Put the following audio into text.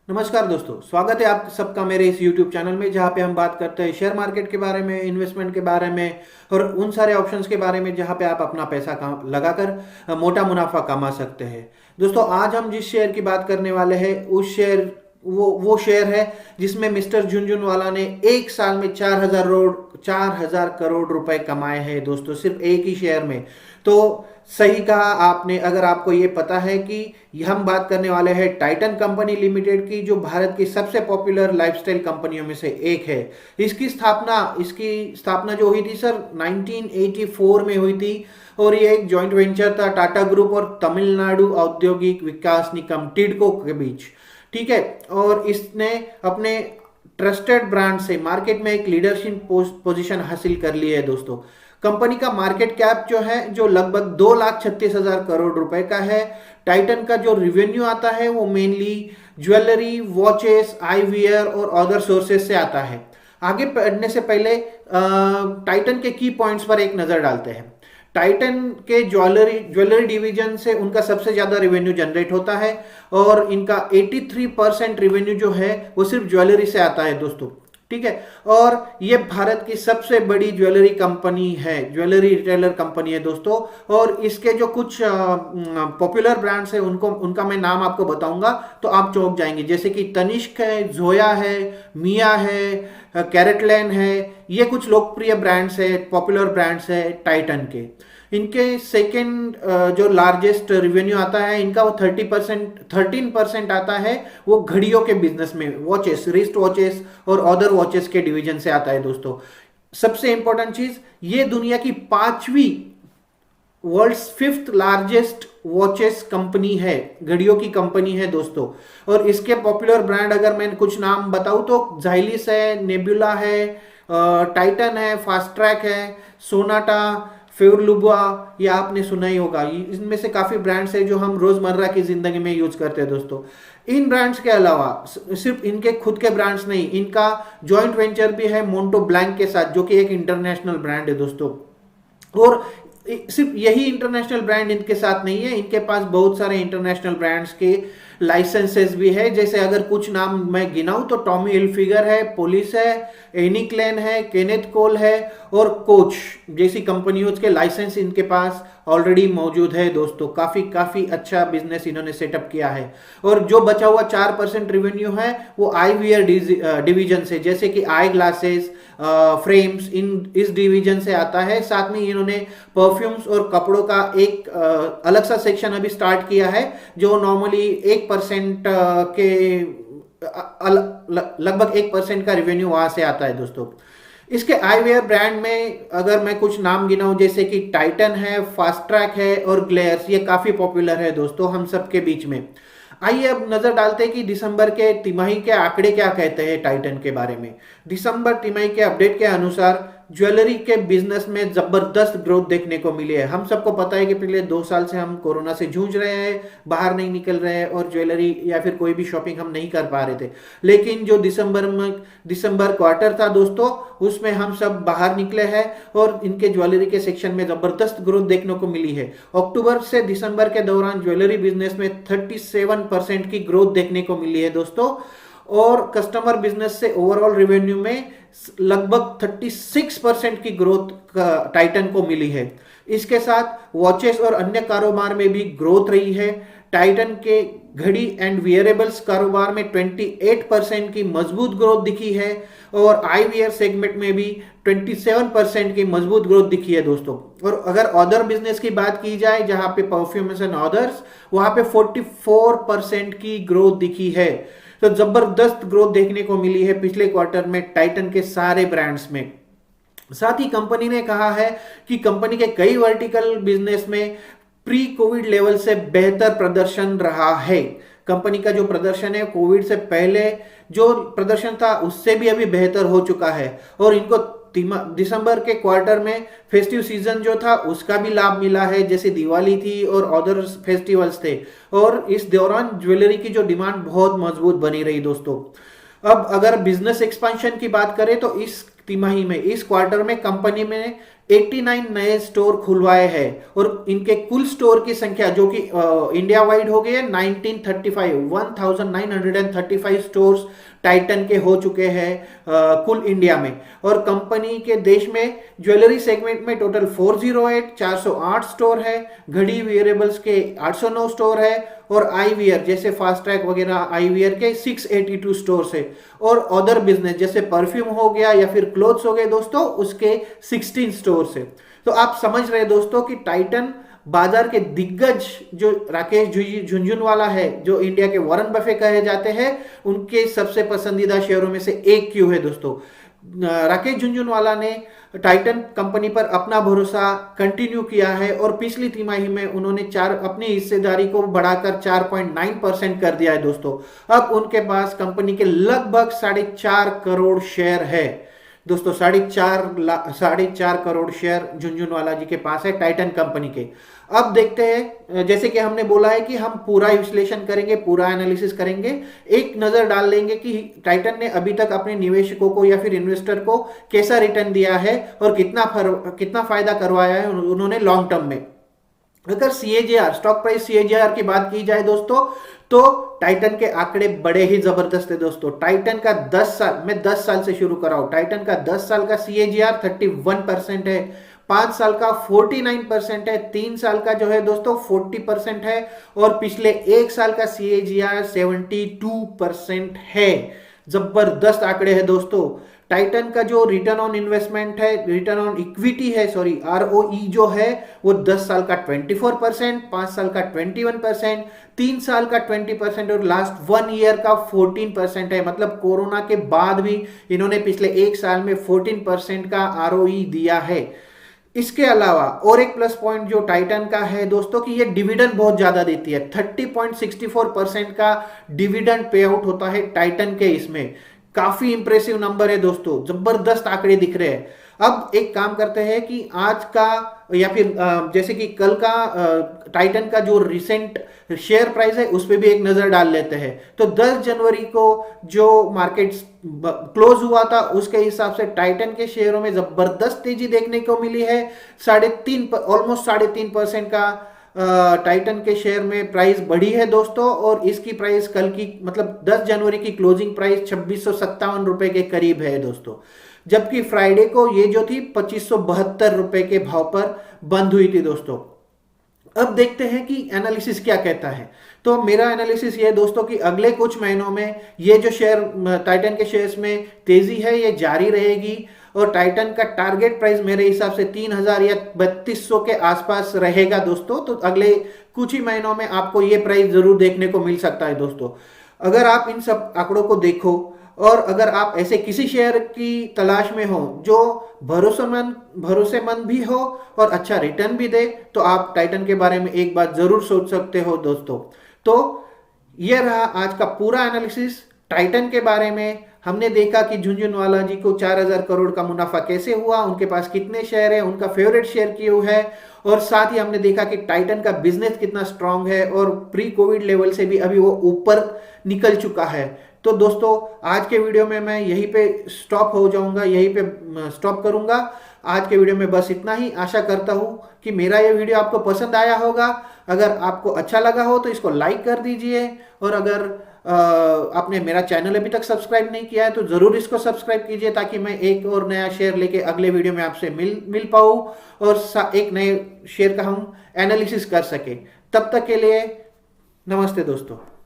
नमस्कार दोस्तों, स्वागत है आप सबका मेरे इस YouTube चैनल में, जहां पे हम बात करते हैं शेयर मार्केट के बारे में, इन्वेस्टमेंट के बारे में और उन सारे ऑप्शंस के बारे में जहां पे आप अपना पैसा लगाकर मोटा मुनाफा कमा सकते हैं। दोस्तों, आज हम जिस शेयर की बात करने वाले हैं उस शेयर वो शेयर है जिसमें मिस्टर झुनझुनवाला ने एक साल में 4,000 करोड़ रुपए कमाए हैं दोस्तों, सिर्फ एक ही शेयर में। तो सही कहा आपने, अगर आपको ये पता है कि हम बात करने वाले हैं टाइटन कंपनी लिमिटेड की, जो भारत की सबसे पॉपुलर लाइफस्टाइल कंपनियों में से एक है। इसकी स्थापना जो हुई थी सर 1984 में हुई थी और ये एक जॉइंट वेंचर था टाटा ग्रुप और तमिलनाडु औद्योगिक विकास निगम टिडको के बीच। ठीक है, और इसने अपने ट्रस्टेड ब्रांड से मार्केट में एक लीडरशिप पोजीशन हासिल कर ली है दोस्तों। कंपनी का मार्केट कैप जो है जो लगभग 2,36,000 करोड़ रुपए का है। टाइटन का जो रिवेन्यू आता है वो मेनली ज्वेलरी, वॉचेस, आईवीआर और अदर सोर्सेस से आता है। आगे बढ़ने से पहले टाइटन के की पॉइंट्स पर एक नजर डालते हैं। टाइटन के ज्वेलरी डिवीजन से उनका सबसे ज्यादा रेवेन्यू जनरेट होता है और इनका 83% रेवेन्यू जो है वो सिर्फ ज्वेलरी से आता है दोस्तों। ठीक है, और ये भारत की सबसे बड़ी ज्वेलरी कंपनी है, ज्वेलरी रिटेलर कंपनी है दोस्तों। और इसके जो कुछ पॉपुलर ब्रांड्स है उनका मैं नाम आपको बताऊंगा तो आप चौंक जाएंगे, जैसे कि तनिष्क है, जोया है, मिया है, कैरेटलैंड है। ये कुछ लोकप्रिय ब्रांड्स है, पॉपुलर ब्रांड्स है टाइटन के। इनके सेकेंड जो लार्जेस्ट रेवेन्यू आता है इनका वो 13% आता है, वो घड़ियों के बिजनेस में, वॉचेस, रिस्ट वॉचेस और अदर वॉचेस के डिवीजन से आता है दोस्तों। सबसे इंपॉर्टेंट चीज, ये दुनिया की पांचवी, world's fifth largest watches company है, घड़ियों की कंपनी है दोस्तों। और इसके पॉपुलर ब्रांड अगर मैं कुछ नाम बताऊं तो जाइलिस है, नेबुला है, टाइटन है, फास्ट ट्रैक है, सोनाटा, फेवरलुबा, ये आपने सुना ही होगा। इनमें से काफी ब्रांड्स है जो हम रोजमर्रा की जिंदगी में यूज करते हैं दोस्तों। इन ब्रांड्स के अलावा सिर्फ इनके खुद के ब्रांड्स नहीं, इनका जॉइंट वेंचर भी है मोंटो ब्लैंक के साथ, जो कि एक इंटरनेशनल ब्रांड है दोस्तों। और सिर्फ यही इंटरनेशनल ब्रांड इनके साथ नहीं है, इनके पास बहुत सारे इंटरनेशनल ब्रांड्स के लाइसेंसेस भी है। जैसे अगर कुछ नाम मैं गिनाऊं तो टॉमी हिलफिगर है, पुलिस है, एनिक्लेन है, केनेथ कोल है और कोच जैसी कंपनियों के लाइसेंस इनके पास ऑलरेडी मौजूद है दोस्तों। काफी अच्छा बिजनेस इन्होंने सेटअप किया है। और जो बचा हुआ 4% रेवेन्यू है वो आईवीआर डिवीजन से, जैसे कि आई ग्लासेस, फ्रेम्स, इस डिवीजन से आता है। साथ में इन्होंने परफ्यूम्स और कपड़ों का एक अलग सा सेक्शन अभी स्टार्ट किया है, जो नॉर्मली 1% के लगभग 1% का रेवेन्यू वहां से आता है दोस्तों। इसके आईवेयर ब्रांड में अगर मैं कुछ नाम गिनाऊं, जैसे कि टाइटन है, फास्ट ट्रैक है और ग्लेयर्स, ये काफी पॉपुलर है दोस्तों हम सबके बीच में। आइए अब नजर डालते हैं कि दिसंबर के तिमाही के आंकड़े क्या कहते हैं टाइटन के बारे में। दिसंबर तिमाही के अपडेट के अनुसार ज्वेलरी के बिजनेस में जबरदस्त ग्रोथ देखने को मिली है। हम सबको पता है कि पिछले 2 साल से हम कोरोना से जूझ रहे हैं, बाहर नहीं निकल रहे हैं और ज्वेलरी या फिर कोई भी शॉपिंग हम नहीं कर पा रहे थे। लेकिन जो दिसंबर क्वार्टर था दोस्तों, उसमें हम सब बाहर निकले हैं और इनके ज्वेलरी के सेक्शन में जबरदस्त ग्रोथ देखने को मिली है। अक्टूबर से दिसंबर के दौरान ज्वेलरी बिजनेस में 37% की ग्रोथ देखने को मिली है दोस्तों। और कस्टमर बिजनेस से ओवरऑल रेवेन्यू में लगभग 36% की ग्रोथ टाइटन को मिली है। इसके साथ वॉचेस और अन्य कारोबार में भी ग्रोथ रही है। टाइटन के घड़ी एंड वियरेबल्स कारोबार में 28% की मजबूत ग्रोथ दिखी है और आईवीआर सेगमेंट में भी 27% की मजबूत ग्रोथ दिखी है दोस्तों। और अगर अदर बिजनेस की बात की जाए, जहां पे परफ्यूम्स एंड अदर्स, वहां पे 44% की ग्रोथ दिखी है। तो जबरदस्त ग्रोथ देखने को मिली है पिछले क्वार्टर में टाइटन के सारे ब्रांड्स में। साथ ही कंपनी ने कहा है कि कंपनी के कई वर्टिकल बिजनेस में प्री कोविड लेवल से बेहतर प्रदर्शन रहा है। कंपनी का जो प्रदर्शन है कोविड से पहले जो प्रदर्शन था उससे भी अभी बेहतर हो चुका है। और इनको दिसंबर के क्वार्टर में फेस्टिव सीजन जो था उसका भी लाभ मिला है, जैसे दिवाली थी और अदर फेस्टिवल्स थे। और इस दौरान ज्वेलरी की जो डिमांड बहुत मजबूत बनी रही दोस्तों। अब अगर बिजनेस एक्सपेंशन की बात करें तो इस तिमाही में, इस क्वार्टर में कंपनी में 89 नए स्टोर खुलवाए हैं और इनके कुल स्टोर की संख्या जो कि इंडिया वाइड हो गई है 1935 स्टोर्स टाइटन के हो चुके हैं कुल इंडिया में। और कंपनी के देश में ज्वेलरी सेगमेंट में टोटल 408 स्टोर है, घड़ी वेयरेबल्स के 809 स्टोर है और आईवीआर जैसे फास्ट ट्रैक वगैरह आईवीआर के 682 स्टोर्स है और अदर बिजनेस जैसे परफ्यूम हो गया या फिर क्लोथ्स हो गए दोस्तों उसके 16 स्टोर्स है। तो आप समझ रहे दोस्तों कि टाइटन बाजार के दिग्गज जो राकेश झुनझुनवाला है जो इंडिया के वॉरेन बफे कहे जाते हैं उनके सबसे पसंदीदा शेयरों में से एक क्यों है दोस्तों। राकेश झुनझुनवाला ने टाइटन कंपनी पर अपना भरोसा कंटिन्यू किया है और पिछली तिमाही में उन्होंने अपनी हिस्सेदारी को बढ़ाकर 4.9% कर दिया है दोस्तों। अब उनके पास कंपनी के लगभग 4.5 करोड़ शेयर है दोस्तों। 4.5 करोड़ शेयर झुनझुनवाला जी के पास है टाइटन कंपनी के। अब देखते हैं, जैसे कि हमने बोला है कि हम पूरा विश्लेषण करेंगे, पूरा एनालिसिस करेंगे, एक नजर डाल लेंगे कि टाइटन ने अभी तक अपने निवेशकों को या फिर इन्वेस्टर को कैसा रिटर्न दिया है और कितना फायदा करवाया है उन्होंने लॉन्ग टर्म में। अगर सीएजीआर स्टॉक प्राइस सीएजीआर की बात की जाए दोस्तों तो टाइटन के आंकड़े बड़े ही जबरदस्त है दोस्तों। टाइटन का 10 साल, मैं 10 साल से शुरू कर रहा हूं, टाइटन का 10 साल का सीएजीआर 31% है, 5 साल का 49% है, 3 साल का जो है दोस्तों 40% है और पिछले 1 साल का सीएजीआर 72% है। जबरदस्त आंकड़े हैं दोस्तों। टाइटन का जो रिटर्न ऑन इन्वेस्टमेंट है, रिटर्न ऑन इक्विटी है, सॉरी आरओई जो है वो 10 साल का 24%, 5 साल का 21%, 3 साल का 20% और लास्ट 1 ईयर का 14% है। मतलब कोरोना के बाद भी इन्होंने पिछले 1 साल में 14% का आरओई दिया है। इसके अलावा और एक प्लस पॉइंट जो टाइटन का है दोस्तों कि ये डिविडेंड बहुत ज्यादा देती है। 30.64% का डिविडेंड पे आउट होता है टाइटन के। इसमें काफी इंप्रेसिव नंबर है दोस्तों, जबरदस्त आंकड़े दिख रहे हैं। अब एक काम करते हैं कि आज का या फिर जैसे कि कल का टाइटन का जो रिसेंट शेयर प्राइस है उस पर भी एक नजर डाल लेते हैं। तो 10 जनवरी को जो मार्केट क्लोज हुआ था उसके हिसाब से टाइटन के शेयरों में जबरदस्त तेजी देखने को मिली है। ऑलमोस्ट 3.5% का टाइटन के शेयर में प्राइस बढ़ी है दोस्तों और इसकी प्राइस कल की मतलब 10 जनवरी की क्लोजिंग प्राइस 2657 रुपए के करीब है दोस्तों। जबकि फ्राइडे को ये जो थी 2572 रुपए के भाव पर बंद हुई थी दोस्तों। अब देखते हैं कि एनालिसिस क्या कहता है। तो मेरा एनालिसिस ये है दोस्तों कि अगले कुछ महीनों में ये जो शेयर टाइटन के शेयर्स में तेजी है ये जारी रहेगी और टाइटन का टारगेट प्राइस मेरे हिसाब से 3000 या 3200 के आसपास रहेगा दोस्तों। तो अगले कुछ ही महीनों में आपको ये प्राइस जरूर देखने को मिल सकता है दोस्तों। अगर आप इन सब आंकड़ों को देखो और अगर आप ऐसे किसी शेयर की तलाश में हो जो भरोसेमंद भी हो और अच्छा रिटर्न भी दे तो आप टाइटन के बारे में एक बात जरूर सोच सकते हो दोस्तों। तो यह रहा आज का पूरा एनालिसिस टाइटन के बारे में। हमने देखा कि झुनझुनवाला जी को 4000 करोड़ का मुनाफा कैसे हुआ, उनके पास कितने शेयर है, उनका फेवरेट शेयर क्यों है और साथ ही हमने देखा कि टाइटन का बिजनेस कितना स्ट्रांग है और प्री कोविड लेवल से भी अभी वो ऊपर निकल चुका है। तो दोस्तों आज के वीडियो में मैं यहीं पे स्टॉप हो जाऊंगा, यहीं पे स्टॉप करूंगा। आज के वीडियो में बस इतना ही। आशा करता हूं कि मेरा ये वीडियो आपको पसंद आया होगा। अगर आपको अच्छा लगा हो तो इसको लाइक कर दीजिए और अगर आपने मेरा चैनल अभी तक सब्सक्राइब नहीं किया है तो जरूर इसको सब्सक्राइब कीजिए ताकि मैं एक और नया शेयर लेके अगले वीडियो में आपसे मिल पाऊँ और एक नए शेयर का हम एनालिसिस कर सके। तब तक के लिए नमस्ते दोस्तों।